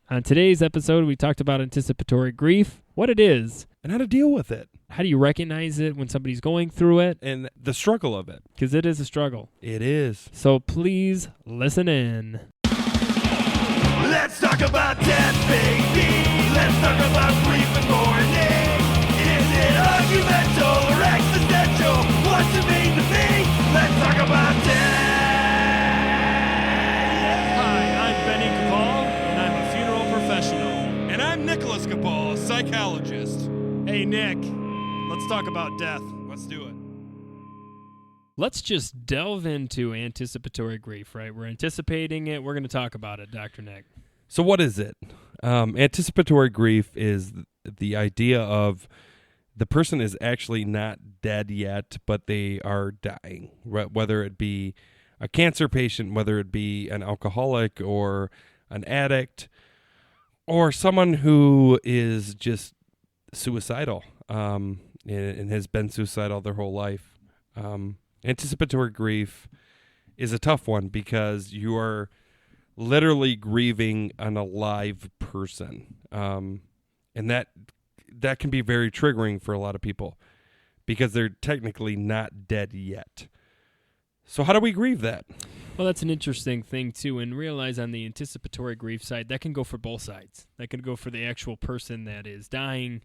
On today's episode, we talked about anticipatory grief, what it is, and how to deal with it, how do you recognize it when somebody's going through it, and the struggle of it. because it is a struggle. It is. So please listen in. Let's talk about death, baby. Let's talk about grief and mourning. Is it argumental or existential? What's it mean to me? Let's talk about death. Hi, I'm Benny Cabal, and I'm a funeral professional. And I'm Nicholas Cabal, a psychologist. Hey, Nick, let's talk about death. Let's do it. Let's just delve into anticipatory grief, right? We're anticipating it. We're going to talk about it, Dr. Nick. So what is it? Anticipatory grief is the idea of the person is actually not dead yet, but they are dying, whether it be a cancer patient, whether it be an alcoholic or an addict, or someone who is just suicidal and has been suicidal their whole life. Anticipatory grief is a tough one because you are literally grieving an alive person. And that can be very triggering for a lot of people because they're technically not dead yet. So how do we grieve that? Well, that's an interesting thing, too, and realize on the anticipatory grief side, that can go for both sides. That can go for the actual person that is dying,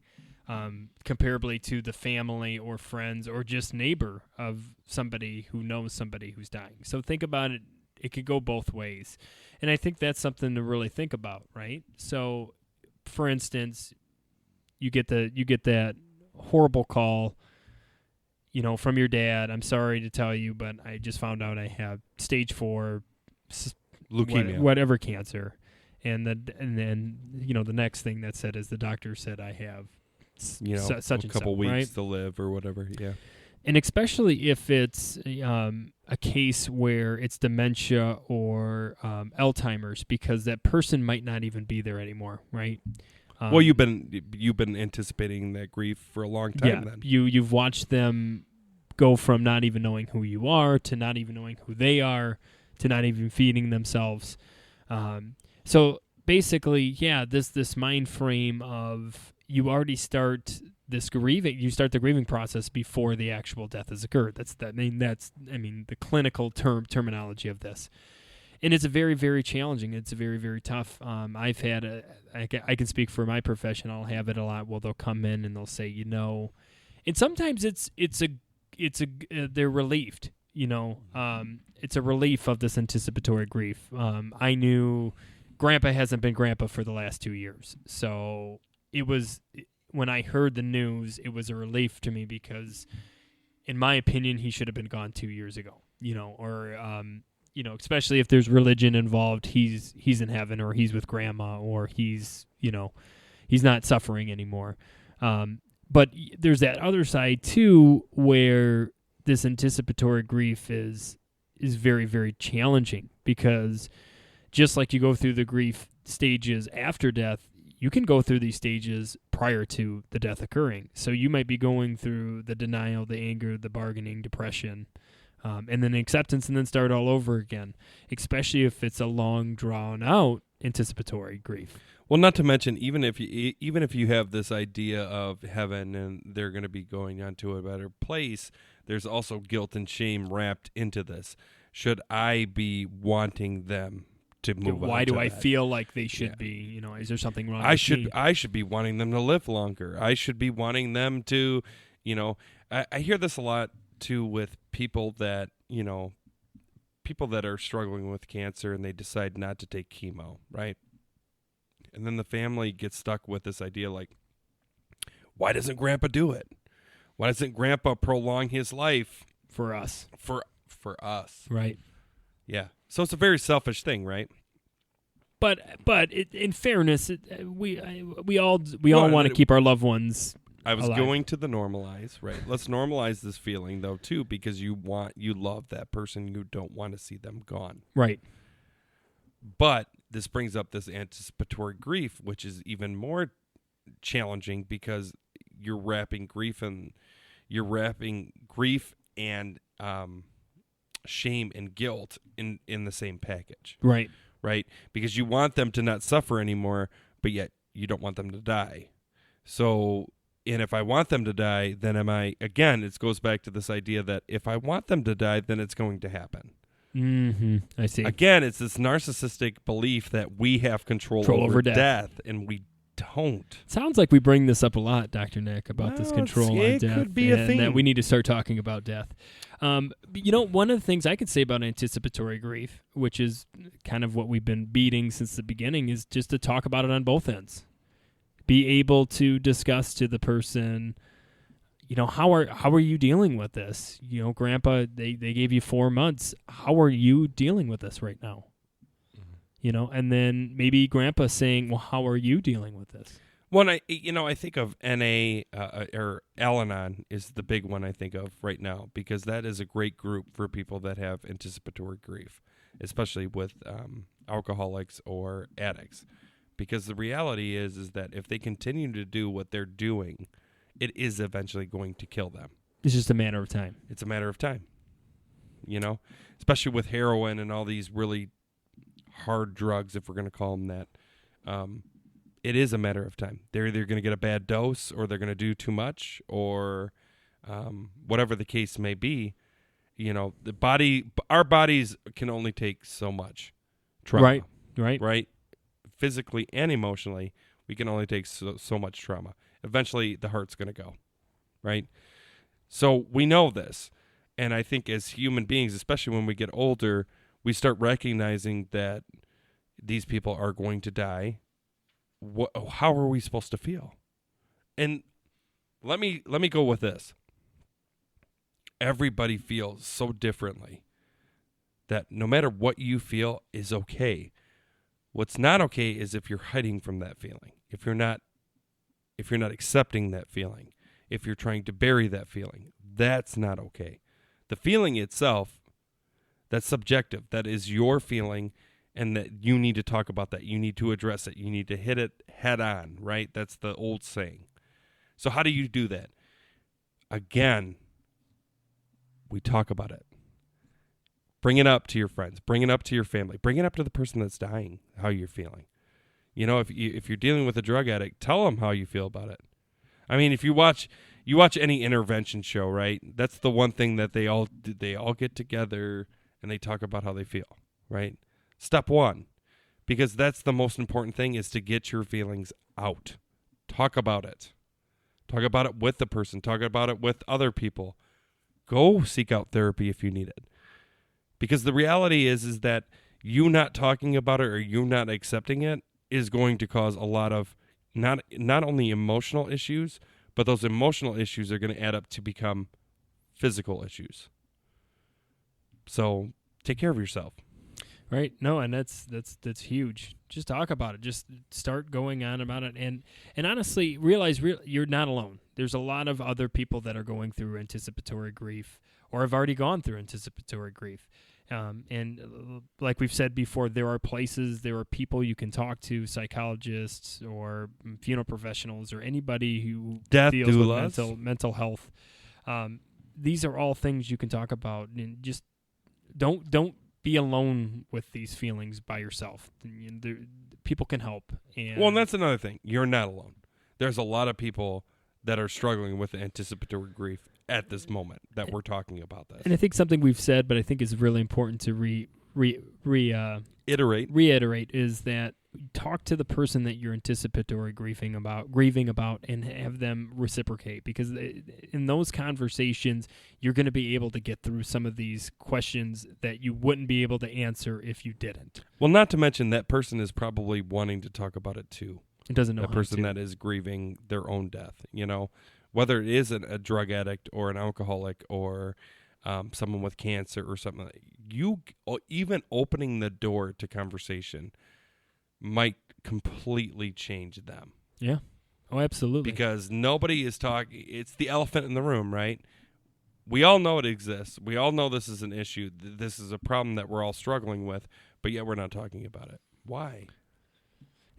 comparably to the family or friends or just neighbor of somebody who knows somebody who's dying. So think about it. It could go both ways. And I think that's something to really think about, right? So, for instance, you get that horrible call, from your dad. I'm sorry to tell you, but I just found out I have stage 4 Leukemia. whatever cancer. And then the next thing that said is the doctor said I have such a couple weeks right? to live or whatever. Yeah. And especially if it's a case where it's dementia or Alzheimer's, because that person might not even be there anymore, right? Well, you've been anticipating that grief for a long time. Yeah, then you've watched them go from not even knowing who you are to not even knowing who they are to not even feeding themselves. So basically, this mind frame of you already start this grieving. You start the grieving process before the actual death has occurred. That's the clinical terminology of this. And it's a very, very challenging. It's very, very tough. I've had I can speak for my profession. I'll have it a lot. Well, they'll come in and they'll say, and sometimes they're relieved. It's a relief of this anticipatory grief. I knew Grandpa hasn't been Grandpa for the last 2 years, so it was when I heard the news, it was a relief to me because, in my opinion, he should have been gone 2 years ago. Especially if there's religion involved, he's in heaven or he's with grandma or he's not suffering anymore. But there's that other side too, where this anticipatory grief is very, very challenging because just like you go through the grief stages after death, you can go through these stages prior to the death occurring. So you might be going through the denial, the anger, the bargaining, depression, and then acceptance, and then start all over again, especially if it's a long, drawn-out anticipatory grief. Well, not to mention, even if you have this idea of heaven and they're going to be going on to a better place, there's also guilt and shame wrapped into this. Should I be wanting them to move on? Why do to I that? feel like they should be? Is there something wrong? I with should me? I should be wanting them to live longer. I should be wanting them to, I hear this a lot too with people that are struggling with cancer and they decide not to take chemo, right? And then the family gets stuck with this idea like, why doesn't Grandpa do it? Why doesn't Grandpa prolong his life For us. for us? Right. Yeah. So it's a very selfish thing, right? But in fairness, we all want to keep our loved ones I was alive. going to the normalize, right? Let's normalize this feeling though too, because you love that person, you don't want to see them gone. Right. But this brings up this anticipatory grief, which is even more challenging because you're wrapping grief and shame and guilt in the same package. Right. right? Because you want them to not suffer anymore, but yet you don't want them to die. So, and if I want them to die, then again, it goes back to this idea that if I want them to die, then it's going to happen. Mm-hmm. I see. Again, it's this narcissistic belief that we have control over death, and we don't. Sounds like we bring this up a lot, Dr. Nick, about this control on death. It could be a thing. That we need to start talking about death. One of the things I could say about anticipatory grief, which is kind of what we've been beating since the beginning, is just to talk about it on both ends. Be able to discuss to the person, how are you dealing with this? Grandpa, they gave you 4 months. How are you dealing with this right now? And then maybe Grandpa saying, well, how are you dealing with this? Well, I think of NA or Al-Anon is the big one I think of right now, because that is a great group for people that have anticipatory grief, especially with alcoholics or addicts. Because the reality is that if they continue to do what they're doing, it is eventually going to kill them. It's just a matter of time. It's a matter of time, especially with heroin and all these really hard drugs, if we're going to call them that. It is a matter of time. They're either going to get a bad dose, or they're going to do too much, or whatever the case may be. Our bodies can only take so much trauma. Right. Physically and emotionally, we can only take so much trauma. Eventually, the heart's going to go, right? So we know this, and I think as human beings, especially when we get older, we start recognizing that these people are going to die. How are we supposed to feel? And let me go with this. Everybody feels so differently that no matter what you feel is okay. What's not okay is if you're hiding from that feeling. If you're not accepting that feeling, if you're trying to bury that feeling, that's not okay. The feeling itself, that's subjective. That is your feeling, and that you need to talk about that. You need to address it. You need to hit it head on, right? That's the old saying. So how do you do that? Again, we talk about it. Bring it up to your friends. Bring it up to your family. Bring it up to the person that's dying, how you're feeling. If you're dealing with a drug addict, tell them how you feel about it. I mean, if you watch any intervention show, right? That's the one thing that they all get together and they talk about how they feel, right? Step one, because that's the most important thing, is to get your feelings out. Talk about it. Talk about it with the person. Talk about it with other people. Go seek out therapy if you need it. Because the reality is that you not talking about it or you not accepting it is going to cause a lot of not only emotional issues, but those emotional issues are going to add up to become physical issues. So take care of yourself. Right. No, and that's huge. Just talk about it. Just start going on about it, and honestly, realize you're not alone. There's a lot of other people that are going through anticipatory grief, or have already gone through anticipatory grief. And like we've said before, there are people you can talk to, psychologists or funeral professionals or anybody who deals with mental health. These are all things you can talk about, and just don't be alone with these feelings by yourself. People can help. And that's another thing. You're not alone. There's a lot of people that are struggling with anticipatory grief at this moment that we're talking about this. And I think something we've said, but I think is really important to reiterate is that talk to the person that you're anticipatory grieving about, and have them reciprocate, because in those conversations, you're going to be able to get through some of these questions that you wouldn't be able to answer if you didn't. Well, not to mention that person is probably wanting to talk about it too. It doesn't know that person that is grieving their own death, whether it is a drug addict or an alcoholic or someone with cancer or something. You even opening the door to conversation might completely change them. Yeah. Oh, absolutely. Because nobody is talking. It's the elephant in the room, right? We all know it exists. We all know this is an issue. This is a problem that we're all struggling with, but yet we're not talking about it. Why?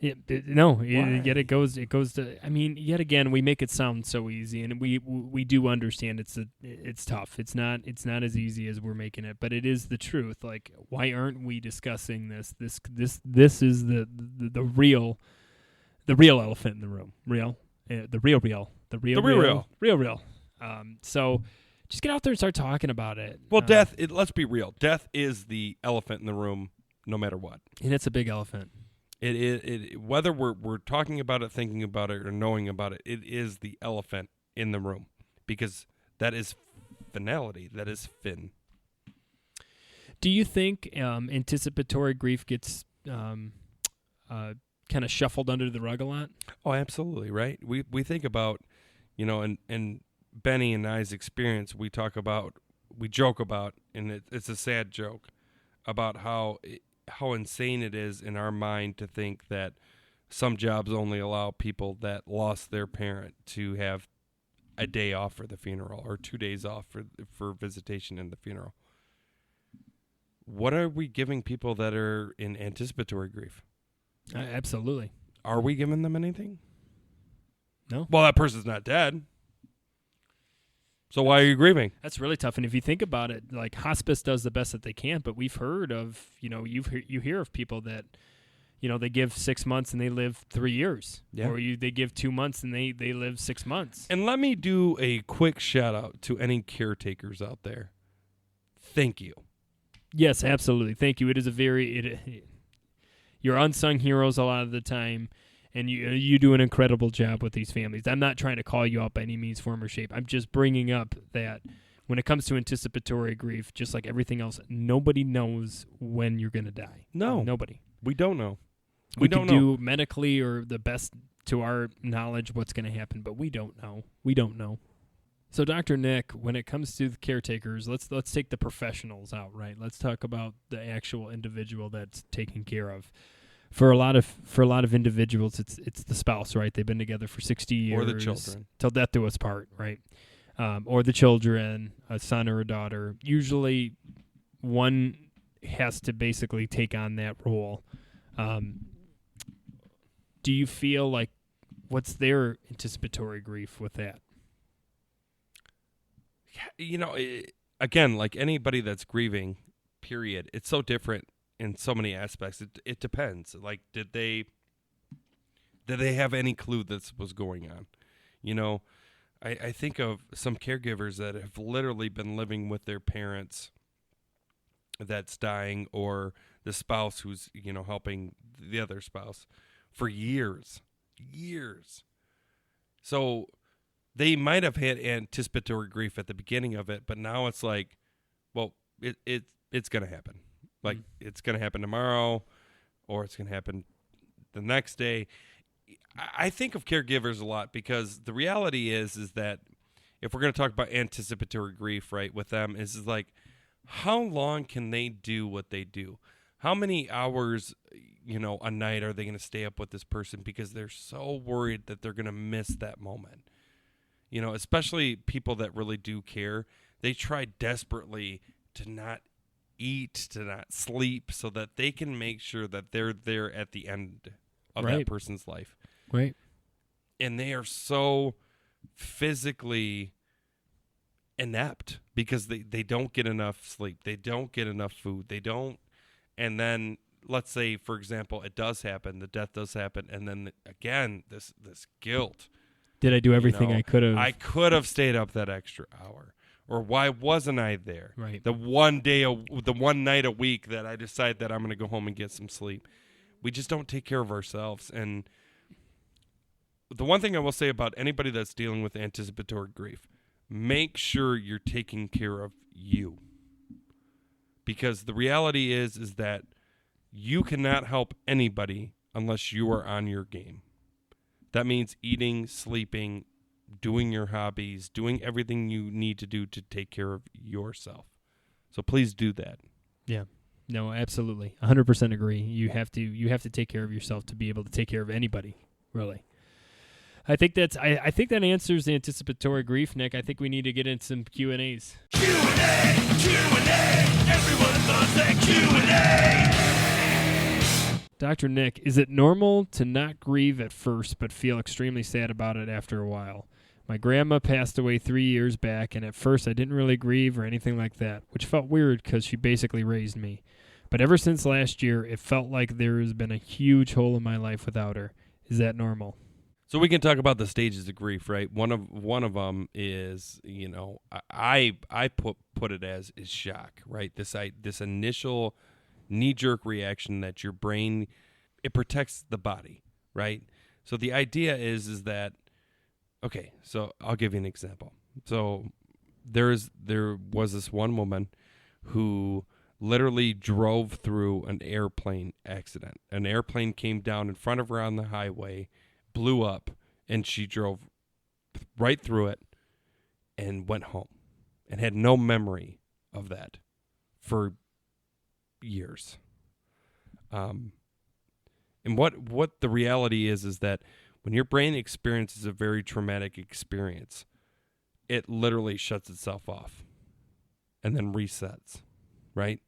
Yet it goes to. I mean, yet again, we make it sound so easy, and we do understand it's tough. It's not as easy as we're making it, but it is the truth. Like, why aren't we discussing this? This is the real elephant in the room. The real. So just get out there and start talking about it. Well, death. Let's be real. Death is the elephant in the room, no matter what. And it's a big elephant. It whether we're talking about it, thinking about it, or knowing about it, it is the elephant in the room, because that is finality. That is fin. Do you think anticipatory grief gets kind of shuffled under the rug a lot? Oh, absolutely, right? We think about, and Benny and I's experience, we joke about, and it's a sad joke, about how insane it is in our mind to think that some jobs only allow people that lost their parent to have a day off for the funeral or 2 days off for visitation in the funeral. What are we giving people that are in anticipatory grief? Absolutely. Are we giving them anything? No. Well, that person's not dead. So why are you grieving? That's really tough. And if you think about it, like, hospice does the best that they can, but we've heard of, you hear of people that, they give 6 months and they live 3 years. Yeah. Or they give 2 months and they live 6 months. And let me do a quick shout out to any caretakers out there. Thank you. Yes, absolutely. Thank you. It is you're unsung heroes a lot of the time. And you do an incredible job with these families. I'm not trying to call you out by any means, form, or shape. I'm just bringing up that when it comes to anticipatory grief, just like everything else, nobody knows when you're going to die. No. Nobody. We don't know. We don't do medically or the best to our knowledge what's going to happen, but we don't know. We don't know. So, Dr. Nick, when it comes to the caretakers, let's take the professionals out, right? Let's talk about the actual individual that's taken care of. For a lot of individuals, it's the spouse, right? They've been together for 60 years. Or the children. Till death do us part, right? Or the children, a son or a daughter. Usually one has to basically take on that role. Do you feel like, what's their anticipatory grief with that? Again, like anybody that's grieving, period, it's so different in so many aspects. It depends. Like, did they have any clue this was going on? I think of some caregivers that have literally been living with their parents that's dying, or the spouse who's, helping the other spouse for years. So they might have had anticipatory grief at the beginning of it, but now it's like, well, it's going to happen. Like, it's going to happen tomorrow, or it's going to happen the next day. I think of caregivers a lot, because the reality is that if we're going to talk about anticipatory grief, right, with them, is like, how long can they do what they do? How many hours, a night are they going to stay up with this person because they're so worried that they're going to miss that moment? Especially people that really do care. They try desperately to not eat, to not sleep, so that they can make sure that they're there at the end of that person's life. Right. And they are so physically inept because they don't get enough sleep. They don't get enough food. They don't. And then let's say, for example, it does happen. The death does happen. And then again, this guilt. Did I do everything I could have? I could have stayed up that extra hour. Or why wasn't I there? Right. The one night a week that I decide that I'm going to go home and get some sleep. We just don't take care of ourselves. And the one thing I will say about anybody that's dealing with anticipatory grief, make sure you're taking care of you. Because the reality is that you cannot help anybody unless you are on your game. That means eating, sleeping, doing your hobbies, doing everything you need to do to take care of yourself. So please do that. Yeah. No, absolutely. 100% agree. You have to take care of yourself to be able to take care of anybody, really. I think that answers the anticipatory grief, Nick. I think we need to get into some Q&As. Q&A, everyone's on that Q&A. Dr. Nick, is it normal to not grieve at first but feel extremely sad about it after a while? My grandma passed away 3 years back, and at first I didn't really grieve or anything like that, which felt weird because she basically raised me. But ever since last year, it felt like there has been a huge hole in my life without her. Is that normal? So we can talk about the stages of grief, right? One of them is, I put it as is shock, right? This initial knee-jerk reaction that your brain, it protects the body, right? So the idea is that, okay, so I'll give you an example. So there was this one woman who literally drove through an airplane accident. An airplane came down in front of her on the highway, blew up, and she drove right through it and went home and had no memory of that for years. And what the reality is that when your brain experiences a very traumatic experience, it literally shuts itself off and then resets, right?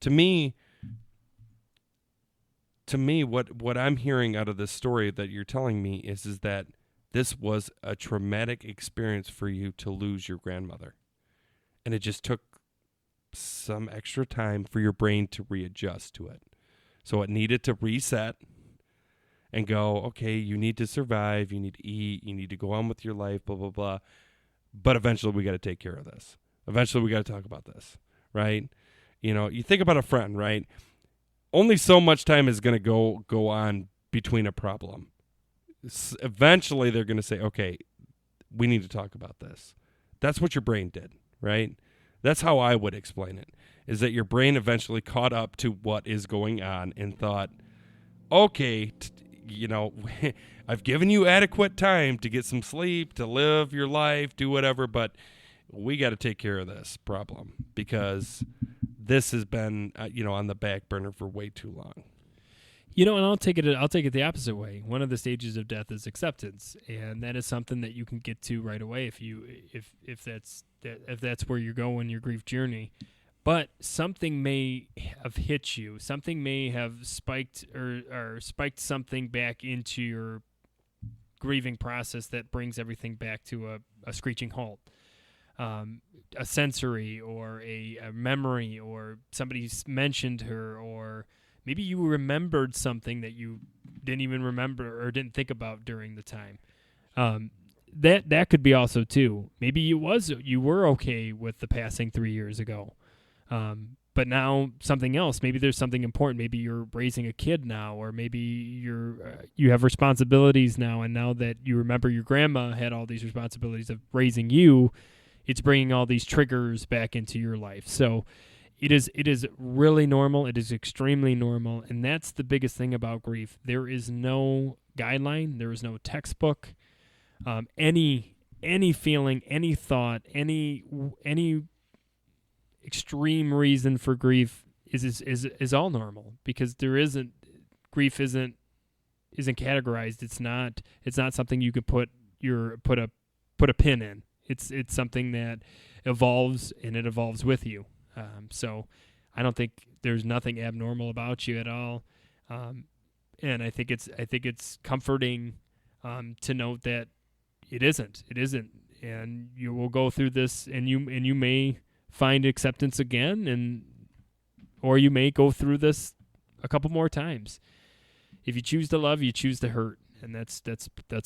To me, what I'm hearing out of this story that you're telling me is that this was a traumatic experience for you to lose your grandmother. And it just took some extra time for your brain to readjust to it. So it needed to reset and go, okay, you need to survive, you need to eat, you need to go on with your life, blah, blah, blah. But eventually we got to take care of this. Eventually we got to talk about this, right? You think about a friend, right? Only so much time is going to go on between a problem. Eventually they're going to say, okay, we need to talk about this. That's what your brain did, right? That's how I would explain it, is that your brain eventually caught up to what is going on and thought, okay, I've given you adequate time to get some sleep, to live your life, do whatever, but we got to take care of this problem because this has been, on the back burner for way too long. And I'll take it the opposite way. One of the stages of death is acceptance, and that is something that you can get to right away if that's where you're going your grief journey. But something may have hit you. Something may have spiked or spiked something back into your grieving process that brings everything back to a screeching halt. A sensory or a memory, or somebody mentioned her, or maybe you remembered something that you didn't even remember or didn't think about during the time. That could be also too. Maybe you were okay with the passing 3 years ago. But now something else, maybe there's something important. Maybe you're raising a kid now, or maybe you have responsibilities now. And now that you remember your grandma had all these responsibilities of raising you, it's bringing all these triggers back into your life. So it is really normal. It is extremely normal. And that's the biggest thing about grief. There is no guideline. There is no textbook. Any feeling, any thought, any extreme reason for grief is all normal, because grief isn't categorized. It's not something you could put a pin in. It's something that evolves, and it evolves with you. So I don't think there's nothing abnormal about you at all. And I think it's comforting to note that it isn't. And you will go through this, and you may find acceptance again, or you may go through this a couple more times. If you choose to love, you choose to hurt, and that's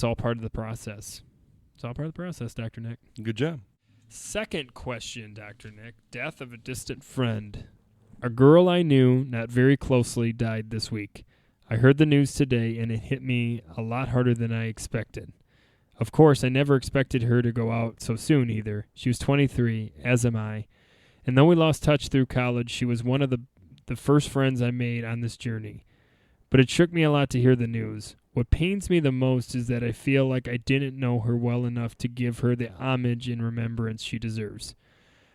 all part of the process. It's all part of the process, Dr. Nick. Good job. Second question, Dr. Nick. Death of a distant friend. A girl I knew not very closely died this week. I heard the news today, and it hit me a lot harder than I expected. Of course, I never expected her to go out so soon either. She was 23, as am I. And though we lost touch through college, she was one of the first friends I made on this journey. But it shook me a lot to hear the news. What pains me the most is that I feel like I didn't know her well enough to give her the homage and remembrance she deserves.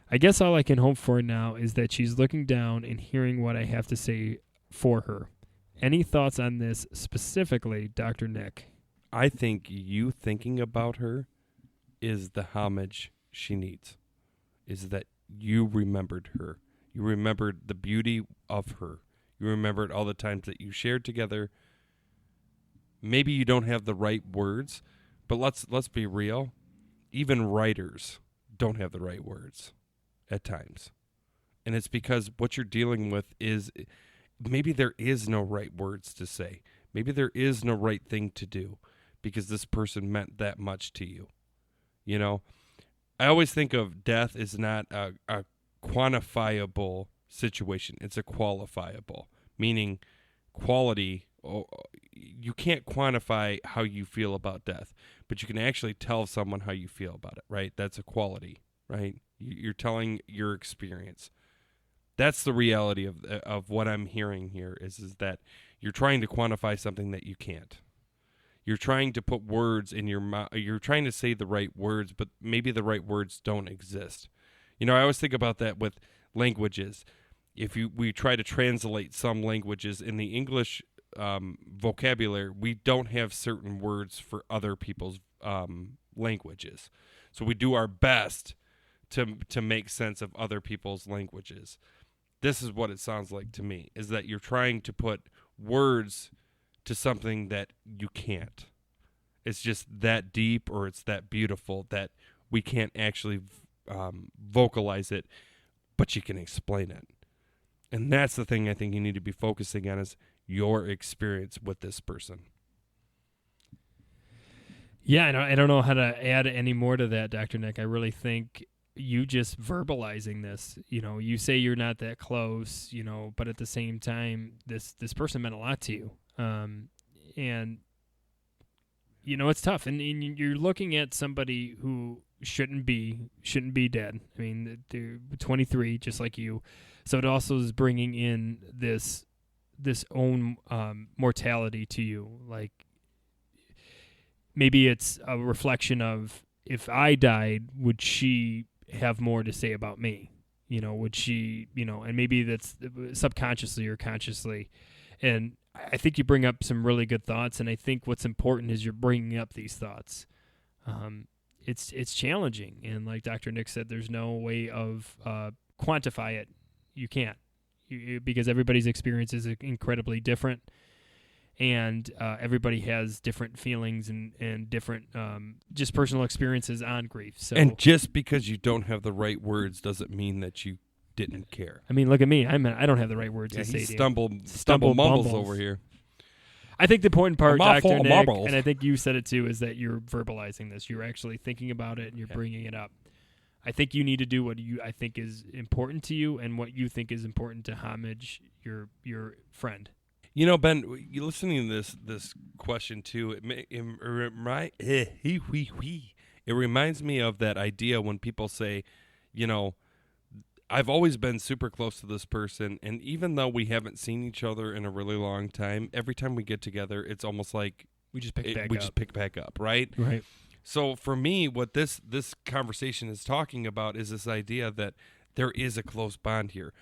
I guess all I can hope for now is that she's looking down and hearing what I have to say for her. Any thoughts on this specifically, Dr. Nick? I think you thinking about her is the homage she needs, is that you remembered her. You remembered the beauty of her. You remember it all the times that you shared together. Maybe you don't have the right words, but let's be real. Even writers don't have the right words at times. And it's because what you're dealing with is maybe there is no right words to say. Maybe there is no right thing to do because this person meant that much to you. You know, I always think of death as not a quantifiable situation. It's a qualifiable, meaning quality. You can't quantify how you feel about death, but you can actually tell someone how you feel about it, right? That's a quality, right? You're telling your experience. That's the reality of what I'm hearing here is that you're trying to quantify something that you can't. You're trying to put words in your mouth. You're trying to say the right words, but maybe the right words don't exist. You know, I always think about that with languages. If we try to translate some languages in the English vocabulary, we don't have certain words for other people's languages. So we do our best to make sense of other people's languages. This is what it sounds like to me, is that you're trying to put words to something that you can't. It's just that deep or it's that beautiful that we can't actually vocalize it, but you can explain it. And that's the thing I think you need to be focusing on is your experience with this person. Yeah, I don't know how to add any more to that, Dr. Nick. I really think you just verbalizing this, you say you're not that close, but at the same time, this person meant a lot to you. And it's tough. And you're looking at somebody who shouldn't be dead. I mean, they're 23, just like you. So it also is bringing in this own mortality to you. Like, maybe it's a reflection of, if I died, would she have more to say about me? Would she, and maybe that's subconsciously or consciously. And I think you bring up some really good thoughts, and I think what's important is you're bringing up these thoughts. It's challenging, and like Dr. Nick said, there's no way of quantify it. You can't, because everybody's experience is incredibly different, and everybody has different feelings and different just personal experiences on grief. So, and just because you don't have the right words doesn't mean that you didn't care. I mean, look at me. I don't have the right words to say. He to stumble you. mumbles over here. I think the important part, Dr. Nick, marbles. and I think you said it too, is that you're verbalizing this. You're actually thinking about it and you're bringing it up. I think you need to do what I think is important to you and what you think is important to homage your friend. Ben, you listening to this question too. It reminds me of that idea when people say, I've always been super close to this person, and even though we haven't seen each other in a really long time, every time we get together, it's almost like we just pick back up, right? Right. So for me, what this conversation is talking about is this idea that there is a close bond here.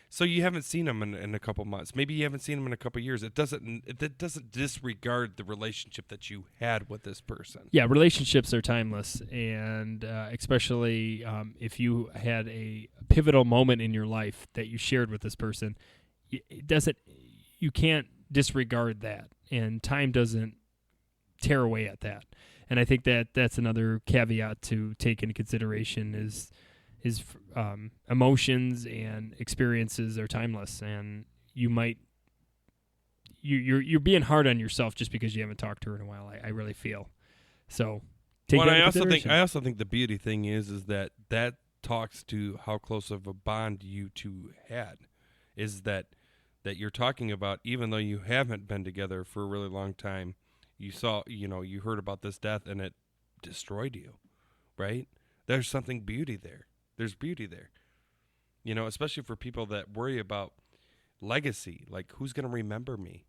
So you haven't seen them in a couple months. Maybe you haven't seen them in a couple years. It doesn't disregard the relationship that you had with this person. Yeah, relationships are timeless, and especially if you had a pivotal moment in your life that you shared with this person, you can't disregard that, and time doesn't tear away at that. And I think that's another caveat to take into consideration is emotions and experiences are timeless, and you're being hard on yourself just because you haven't talked to her in a while. I really feel so. I also think the beauty thing is that talks to how close of a bond you two had, is that you're talking about, even though you haven't been together for a really long time, you heard about this death and it destroyed you, right? There's beauty there. There's beauty there, especially for people that worry about legacy. Like, who's going to remember me?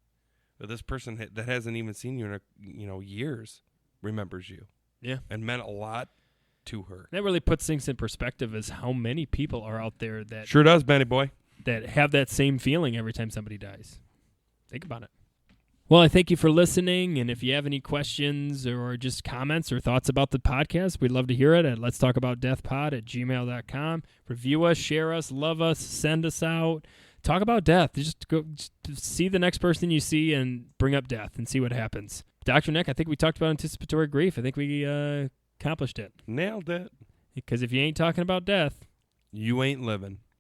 Or this person that hasn't even seen you in years remembers you. Yeah. And meant a lot to her. That really puts things in perspective as how many people are out there that sure does, Benny boy, that have that same feeling every time somebody dies. Think about it. Well, I thank you for listening, and if you have any questions or just comments or thoughts about the podcast, we'd love to hear it at letstalkaboutdeathpod@gmail.com. Review us, share us, love us, send us out. talk about death. Just see the next person you see and bring up death and see what happens. Dr. Nick, I think we talked about anticipatory grief. I think we accomplished it. Nailed it. Because if you ain't talking about death, You ain't living.